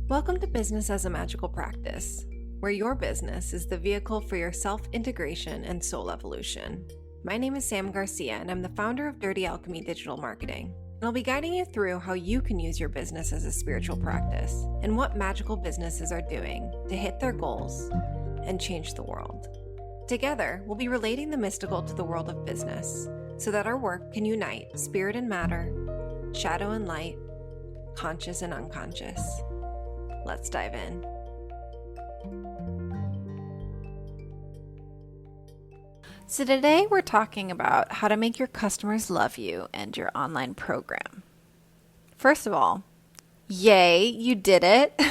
Welcome to Business as a Magical Practice, where your business is the vehicle for your self-integration and soul evolution. My name is Sam Garcia, and I'm the founder of Dirty Alchemy Digital Marketing. And I'll be guiding you through how you can use your business as a spiritual practice and what magical businesses are doing to hit their goals and change the world. Together, we'll be relating the mystical to the world of business so that our work can unite spirit and matter, shadow and light, conscious and unconscious. Let's dive in. So today we're talking about how to make your customers love you and your online program. First of all, yay, you did it.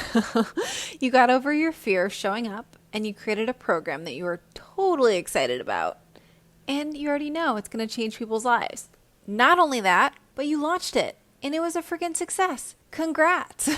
You got over your fear of showing up and you created a program that you were totally excited about. And you already know it's going to change people's lives. Not only that, but you launched it and it was a freaking success. Congrats!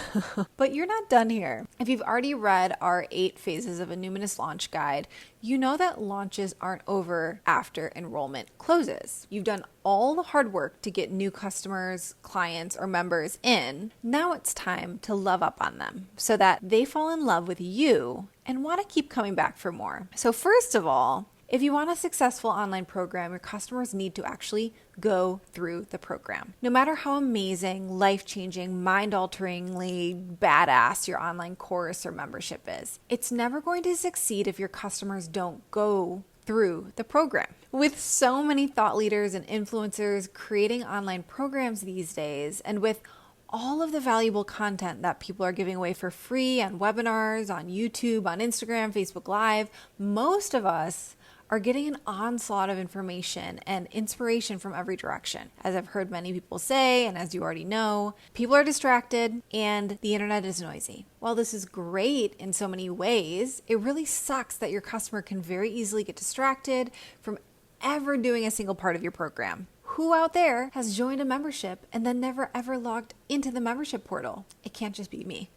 But you're not done here. If you've already read our 8 phases of a numinous launch guide, you know that launches aren't over after enrollment closes. You've done all the hard work to get new customers, clients, or members in. Now it's time to love up on them so that they fall in love with you and want to keep coming back for more. So first of all, if you want a successful online program, your customers need to actually go through the program. No matter how amazing, life-changing, mind-alteringly badass your online course or membership is, it's never going to succeed if your customers don't go through the program. With so many thought leaders and influencers creating online programs these days, and with all of the valuable content that people are giving away for free on webinars, on YouTube, on Instagram, Facebook Live, most of us are getting an onslaught of information and inspiration from every direction. As I've heard many people say, and as you already know, people are distracted and the internet is noisy. While this is great in so many ways, it really sucks that your customer can very easily get distracted from ever doing a single part of your program. Who out there has joined a membership and then never ever logged into the membership portal? It can't just be me.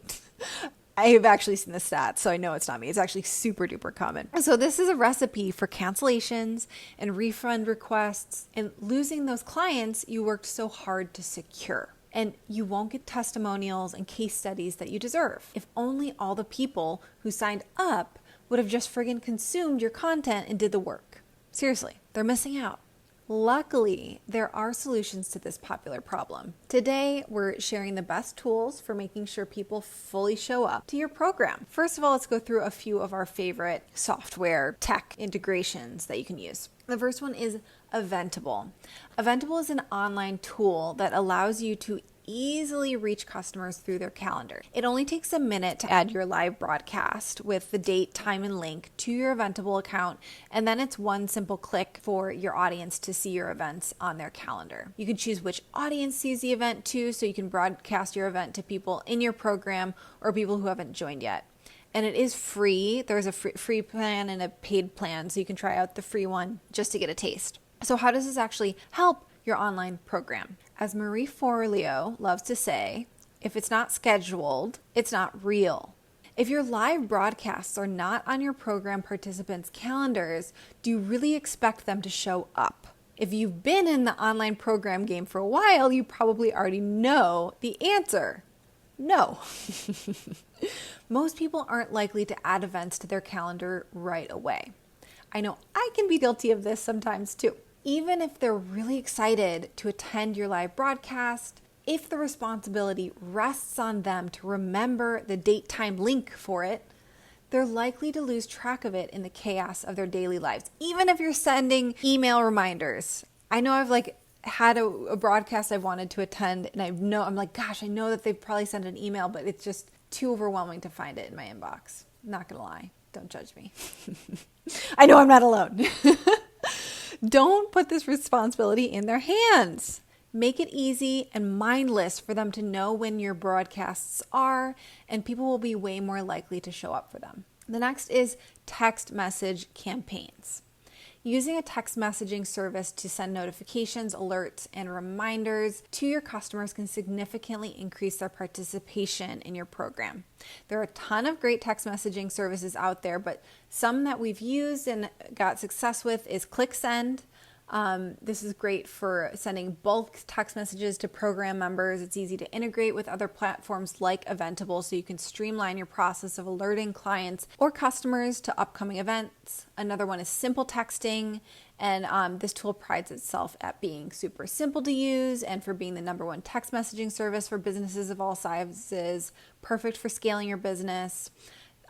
I have actually seen the stats, so I know it's not me. It's actually super duper common. So this is a recipe for cancellations and refund requests and losing those clients you worked so hard to secure. And you won't get testimonials and case studies that you deserve. If only all the people who signed up would have just friggin' consumed your content and did the work. Seriously, they're missing out. Luckily, there are solutions to this popular problem. Today, we're sharing the best tools for making sure people fully show up to your program. First of all, let's go through a few of our favorite software tech integrations that you can use. The first one is Eventable. Eventable is an online tool that allows you to easily reach customers through their calendar. It only takes a minute to add your live broadcast with the date, time, and link to your Eventable account, and then it's one simple click for your audience to see your events on their calendar. You can choose which audience sees the event too, so you can broadcast your event to people in your program or people who haven't joined yet. And it is free. There's a free plan and a paid plan, so you can try out the free one just to get a taste. So how does this actually help your online program? As Marie Forleo loves to say, if it's not scheduled, it's not real. If your live broadcasts are not on your program participants' calendars, do you really expect them to show up? If you've been in the online program game for a while, you probably already know the answer. No. Most people aren't likely to add events to their calendar right away. I know I can be guilty of this sometimes too. Even if they're really excited to attend your live broadcast, if the responsibility rests on them to remember the date, time, link for it, they're likely to lose track of it in the chaos of their daily lives. Even if you're sending email reminders. I know I've had a broadcast I've wanted to attend, and I'm like, gosh, I know that they've probably sent an email, but it's just too overwhelming to find it in my inbox. Not gonna lie, don't judge me. I know I'm not alone. Don't put this responsibility in their hands. Make it easy and mindless for them to know when your broadcasts are, and people will be way more likely to show up for them. The next is text message campaigns. Using a text messaging service to send notifications, alerts, and reminders to your customers can significantly increase their participation in your program. There are a ton of great text messaging services out there, but some that we've used and got success with is ClickSend, This is great for sending bulk text messages to program members. It's easy to integrate with other platforms like Eventable, so you can streamline your process of alerting clients or customers to upcoming events. Another one is simple texting, and this tool prides itself at being super simple to use and for being the #1 text messaging service for businesses of all sizes, perfect for scaling your business.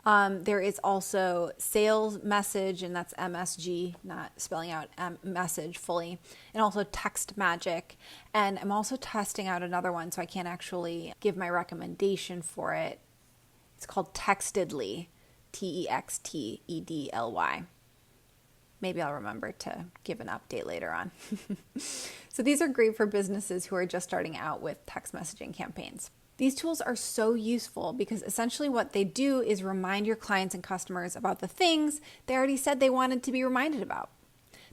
There is also Sales Message, and that's MSG, not spelling out message fully, and also Text Magic. And I'm also testing out another one, so I can't actually give my recommendation for it. It's called Textedly, TEXTEDLY. Maybe I'll remember to give an update later on. So these are great for businesses who are just starting out with text messaging campaigns. These tools are so useful because essentially what they do is remind your clients and customers about the things they already said they wanted to be reminded about.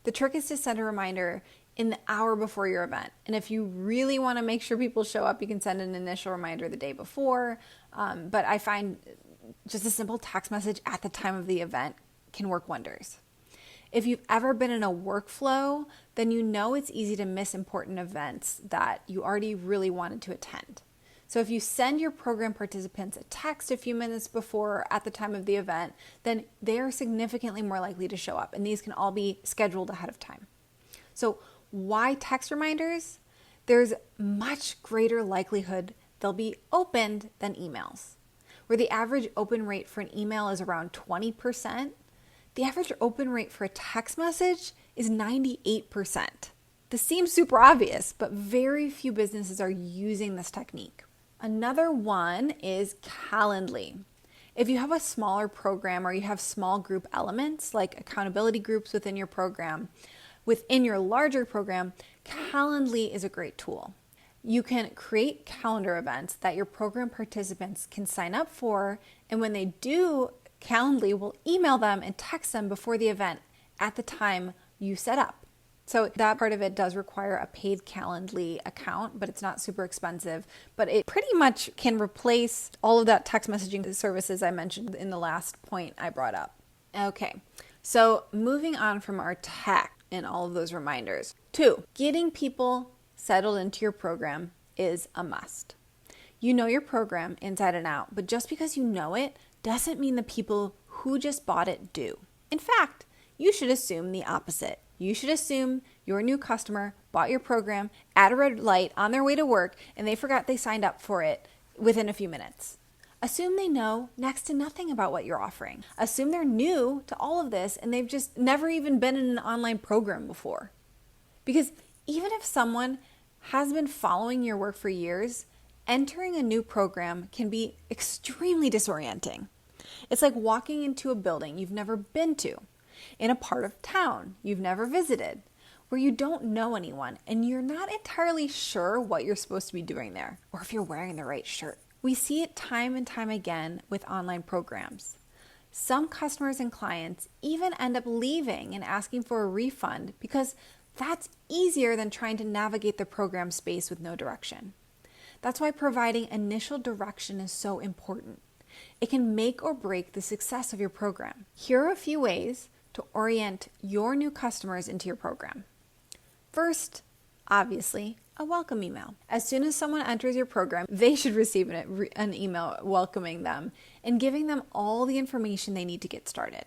The trick is to send a reminder in the hour before your event. And if you really want to make sure people show up, you can send an initial reminder the day before. But I find just a simple text message at the time of the event can work wonders. If you've ever been in a workflow, then you know it's easy to miss important events that you already really wanted to attend. So if you send your program participants a text a few minutes before or at the time of the event, then they are significantly more likely to show up, and these can all be scheduled ahead of time. So why text reminders? There's much greater likelihood they'll be opened than emails. Where the average open rate for an email is around 20%, the average open rate for a text message is 98%. This seems super obvious, but very few businesses are using this technique. Another one is Calendly. If you have a smaller program or you have small group elements like accountability groups within your program, within your larger program, Calendly is a great tool. You can create calendar events that your program participants can sign up for, and when they do, Calendly will email them and text them before the event at the time you set up. So that part of it does require a paid Calendly account, but it's not super expensive. But it pretty much can replace all of that text messaging services I mentioned in the last point I brought up. Okay, so moving on from our tech and all of those reminders. 2, getting people settled into your program is a must. You know your program inside and out, but just because you know it doesn't mean the people who just bought it do. In fact, you should assume the opposite. You should assume your new customer bought your program at a red light on their way to work and they forgot they signed up for it within a few minutes. Assume they know next to nothing about what you're offering. Assume they're new to all of this and they've just never even been in an online program before. Because even if someone has been following your work for years, entering a new program can be extremely disorienting. It's like walking into a building you've never been to, in a part of town you've never visited, where you don't know anyone and you're not entirely sure what you're supposed to be doing there or if you're wearing the right shirt. We see it time and time again with online programs. Some customers and clients even end up leaving and asking for a refund because that's easier than trying to navigate the program space with no direction. That's why providing initial direction is so important. It can make or break the success of your program. Here are a few ways to orient your new customers into your program. First, obviously, a welcome email. As soon as someone enters your program, they should receive an email welcoming them and giving them all the information they need to get started.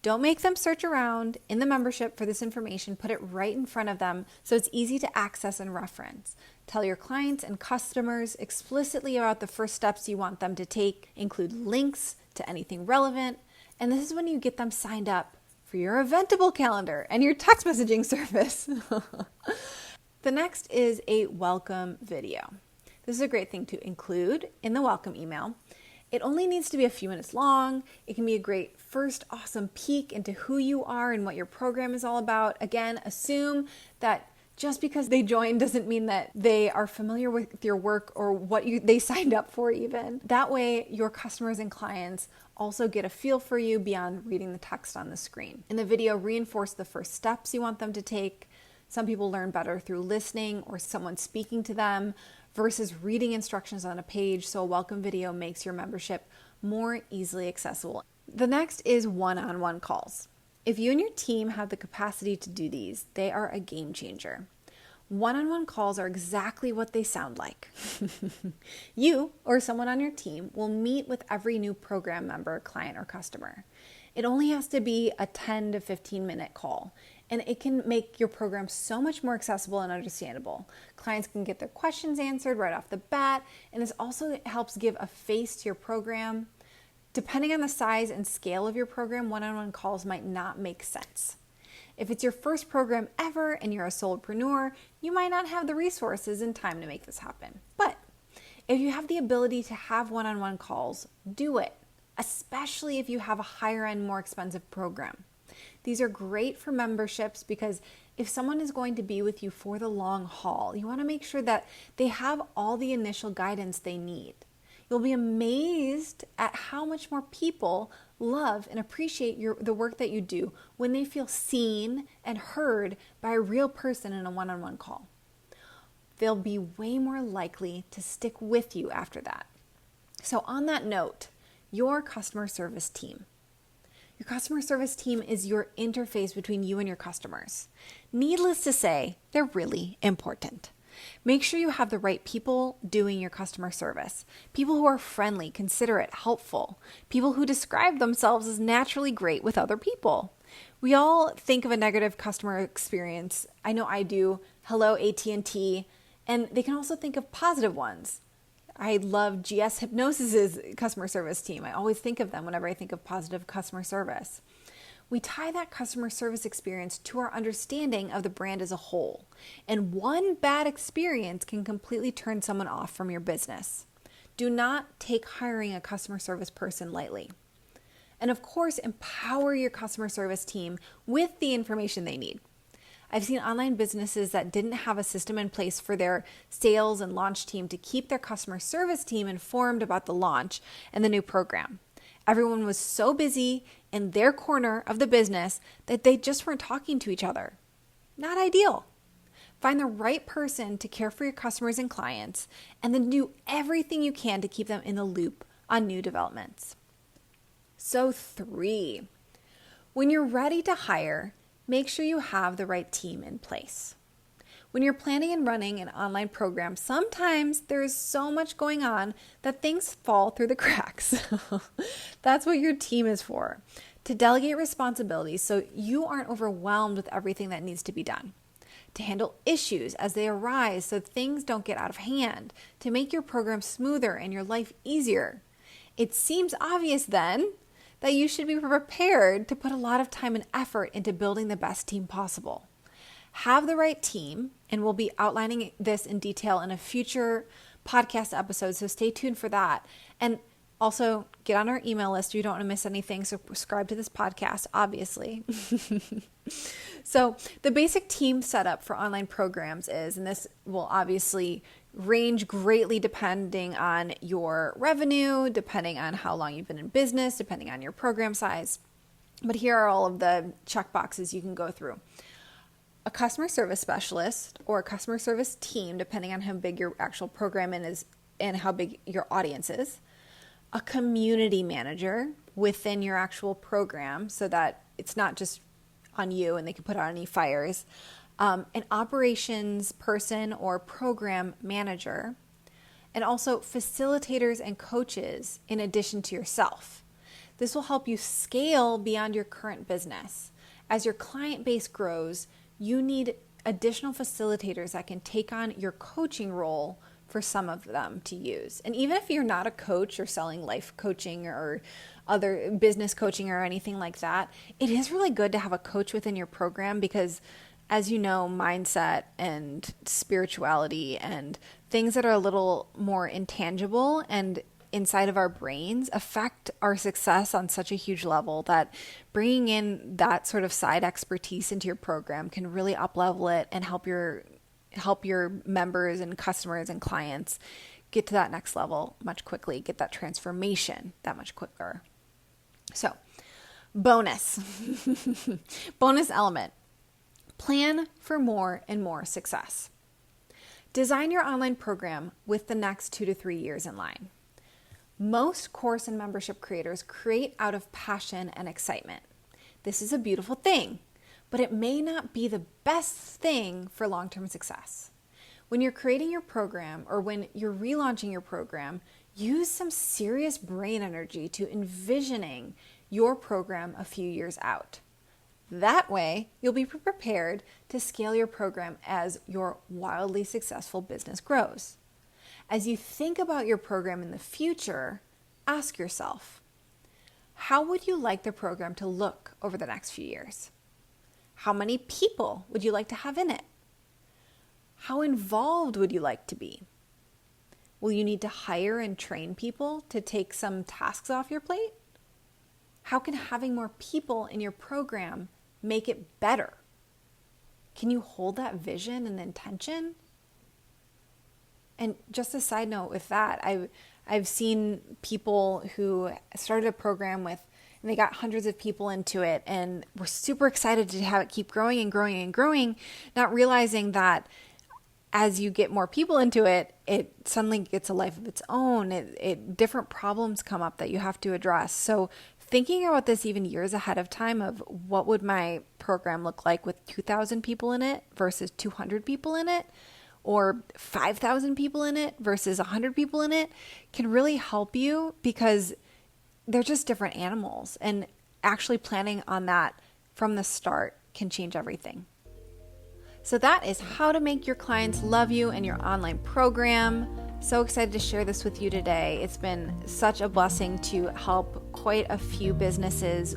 Don't make them search around in the membership for this information. Put it right in front of them so it's easy to access and reference. Tell your clients and customers explicitly about the first steps you want them to take. Include links to anything relevant. And this is when you get them signed up for your Eventable calendar and your text messaging service. The next is a welcome video. This is a great thing to include in the welcome email. It only needs to be a few minutes long. It can be a great first awesome peek into who you are and what your program is all about. Again, assume that just because they joined doesn't mean that they are familiar with your work or what they signed up for even. That way, your customers and clients also get a feel for you beyond reading the text on the screen. In the video, reinforce the first steps you want them to take. Some people learn better through listening or someone speaking to them versus reading instructions on a page, so a welcome video makes your membership more easily accessible. The next is one-on-one calls. If you and your team have the capacity to do these, they are a game changer. One-on-one calls are exactly what they sound like. You or someone on your team will meet with every new program member, client, or customer. It only has to be a 10 to 15 minute call, and it can make your program so much more accessible and understandable. Clients can get their questions answered right off the bat, and this also helps give a face to your program. Depending on the size and scale of your program, one-on-one calls might not make sense. If it's your first program ever and you're a solopreneur, you might not have the resources and time to make this happen. But if you have the ability to have one-on-one calls, do it, especially if you have a higher end, more expensive program. These are great for memberships because if someone is going to be with you for the long haul, you want to make sure that they have all the initial guidance they need. You'll be amazed at how much more people love and appreciate the work that you do when they feel seen and heard by a real person in a one-on-one call. They'll be way more likely to stick with you after that. So on that note, your customer service team. Your customer service team is your interface between you and your customers. Needless to say, they're really important. Make sure you have the right people doing your customer service. People who are friendly, considerate, helpful. People who describe themselves as naturally great with other people. We all think of a negative customer experience. I know I do. Hello, AT&T. And they can also think of positive ones. I love GS Hypnosis's customer service team. I always think of them whenever I think of positive customer service. We tie that customer service experience to our understanding of the brand as a whole. And one bad experience can completely turn someone off from your business. Do not take hiring a customer service person lightly. And of course, empower your customer service team with the information they need. I've seen online businesses that didn't have a system in place for their sales and launch team to keep their customer service team informed about the launch and the new program. Everyone was so busy in their corner of the business that they just weren't talking to each other. Not ideal. Find the right person to care for your customers and clients, and then do everything you can to keep them in the loop on new developments. So 3, when you're ready to hire, make sure you have the right team in place. When you're planning and running an online program, sometimes there's so much going on that things fall through the cracks. That's what your team is for, to delegate responsibilities so you aren't overwhelmed with everything that needs to be done, to handle issues as they arise so things don't get out of hand, to make your program smoother and your life easier. It seems obvious then that you should be prepared to put a lot of time and effort into building the best team possible. Have the right team, and we'll be outlining this in detail in a future podcast episode, so stay tuned for that. And also get on our email list if you don't want to miss anything, so subscribe to this podcast, obviously. So the basic team setup for online programs is, and this will obviously range greatly depending on your revenue, depending on how long you've been in business, depending on your program size. But here are all of the check boxes you can go through. A customer service specialist or a customer service team, depending on how big your actual program is and how big your audience is. A community manager within your actual program so that it's not just on you and they can put out any fires. An operations person or program manager. And also facilitators and coaches in addition to yourself. This will help you scale beyond your current business. As your client base grows, you need additional facilitators that can take on your coaching role for some of them to use. And even if you're not a coach or selling life coaching or other business coaching or anything like that, it is really good to have a coach within your program because, as you know, mindset and spirituality and things that are a little more intangible and inside of our brains affect our success on such a huge level that bringing in that sort of side expertise into your program can really up-level it and help your members and customers and clients get to that next level much quickly, get that transformation that much quicker. So, bonus element, plan for more and more success. Design your online program with the next 2 to 3 years in line. Most course and membership creators create out of passion and excitement. This is a beautiful thing, but it may not be the best thing for long-term success. When you're creating your program or when you're relaunching your program, use some serious brain energy to envisioning your program a few years out. That way, you'll be prepared to scale your program as your wildly successful business grows. As you think about your program in the future, ask yourself, how would you like the program to look over the next few years? How many people would you like to have in it? How involved would you like to be? Will you need to hire and train people to take some tasks off your plate? How can having more people in your program make it better? Can you hold that vision and intention? And just a side note with that, I've seen people who started a program with, and they got hundreds of people into it and were super excited to have it keep growing and growing and growing, not realizing that as you get more people into it, it suddenly gets a life of its own. Different problems come up that you have to address. So thinking about this even years ahead of time of what would my program look like with 2,000 people in it versus 200 people in it, or 5,000 people in it versus 100 people in it, can really help you because they're just different animals. And actually planning on that from the start can change everything. So that is how to make your clients love you and your online program. So excited to share this with you today. It's been such a blessing to help quite a few businesses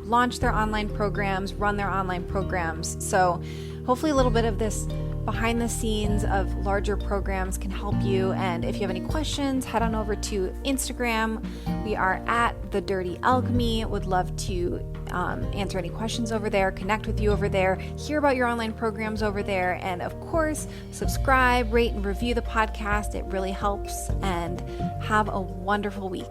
launch their online programs, run their online programs. So hopefully a little bit of this behind the scenes of larger programs can help you. And if you have any questions, head on over to Instagram. We are at The Dirty Alchemy. Would love to answer any questions over there, connect with you over there, hear about your online programs over there. And of course, subscribe, rate, and review the podcast. It really helps. And have a wonderful week.